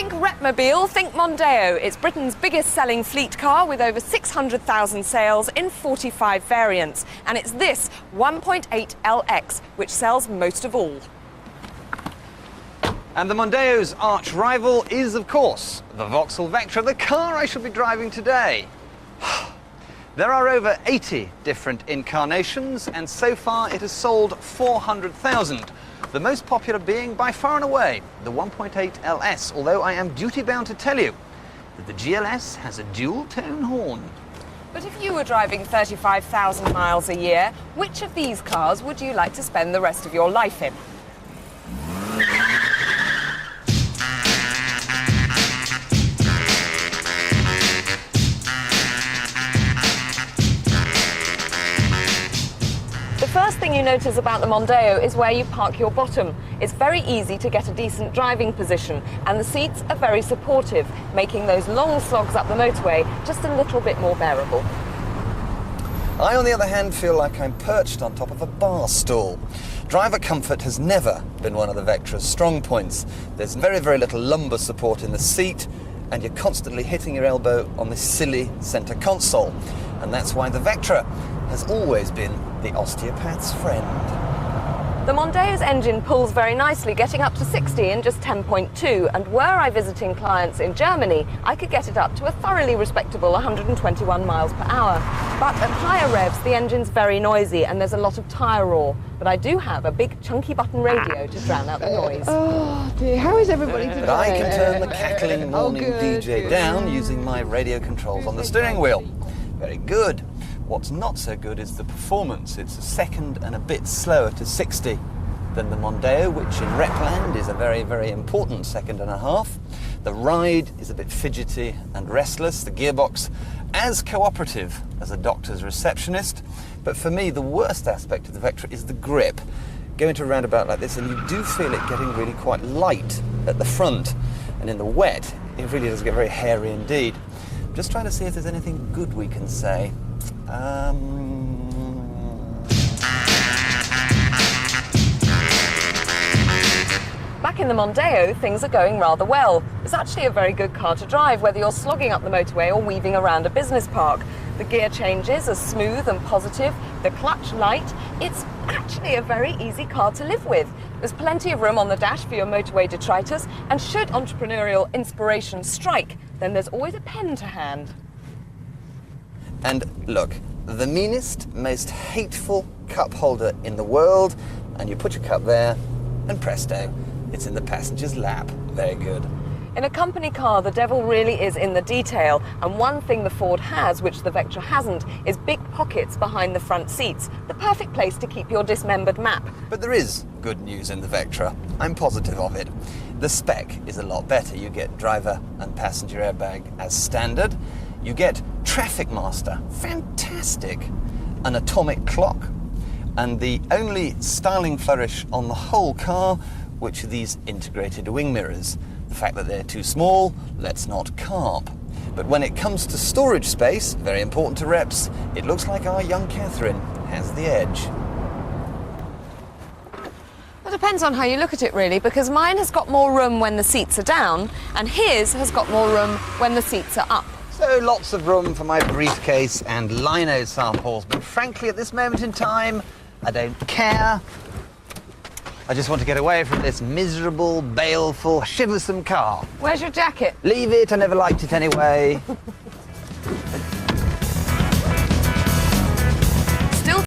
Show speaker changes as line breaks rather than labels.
think Repmobile, think Mondeo. It's Britain's biggest selling fleet car with over 600,000 sales in 45 variants. And it's this 1.8 LX which sells most of all.
And the Mondeo's arch rival is, of course, the Vs Vectra, the car I shall be driving today. There are over 80 different incarnations, and so far it has sold 400,000. The most popular being, by far and away, the 1.8 LS, although I am duty-bound to tell you that the GLS has a dual-tone horn.
But if you were driving 35,000 miles a year, which of these cars would you like to spend the rest of your life in? The first thing you notice about the Mondeo is where you park your bottom. It's very easy to get a decent driving position, and the seats are very supportive, making those long slogs up the motorway just a little bit more bearable.
I, on the other hand, feel like I'm perched on top of a bar stool. Driver comfort has never been one of the Vectra's strong points. There's very, very little lumbar support in the seat, and you're constantly hitting your elbow on this silly centre console. And that's why the Vectra has always been the osteopath's friend.
The Mondeo's engine pulls very nicely, getting up to 60 in just 10.2, and were I visiting clients in Germany, I could get it up to a thoroughly respectable 121 miles per hour. But at higher revs, the engine's very noisy and there's a lot of tyre roar. But I do have a big chunky button radio to drown out the noise.
Oh dear, how is everybody today?
But I can turn the cackling morning DJ down using my radio controls on the steering wheel. Very good. What's not so good is the performance. It's a second and a bit slower to 60 than the Mondeo, which in Repland is a very, very important second and a half. The ride is a bit fidgety and restless. The gearbox as cooperative as a doctor's receptionist. But for me, the worst aspect of the Vectra is the grip. Go into a roundabout like this and you do feel it getting really quite light at the front. And in the wet, it really does get very hairy indeed. I'm just trying to see if there's anything good we can say.
Back in the Mondeo, things are going rather well. It's actually a very good car to drive, whether you're slogging up the motorway or weaving around a business park. The gear changes are smooth and positive, the clutch light. It's actually a very easy car to live with. There's plenty of room on the dash for your motorway detritus, and should entrepreneurial inspiration strike, then there's always a pen to hand.
And look, the meanest, most hateful cup holder in the world, and you put your cup there, and presto, it's in the passenger's lap. Very good.
In a company car, the devil really is in the detail, and one thing the Ford has, which the Vectra hasn't, is big pockets behind the front seats, the perfect place to keep your dismembered map.
But there is good news in the Vectra. I'm positive of it. The spec is a lot better. You get driver and passenger airbag as standard. You get Traffic Master, fantastic, an atomic clock, and the only styling flourish on the whole car, which are these integrated wing mirrors. The fact that they're too small, let's not carp. But when it comes to storage space, very important to reps, it looks like our young Catherine has the edge.
It depends on how you look at it, really, because mine has got more room when the seats are down, and his has got more room when the seats are up.
So lots of room for my briefcase and lino samples, but frankly at this moment in time, I don't care. I just want to get away from this miserable, baleful, shiversome car.
Where's your jacket?
Leave it, I never liked it anyway.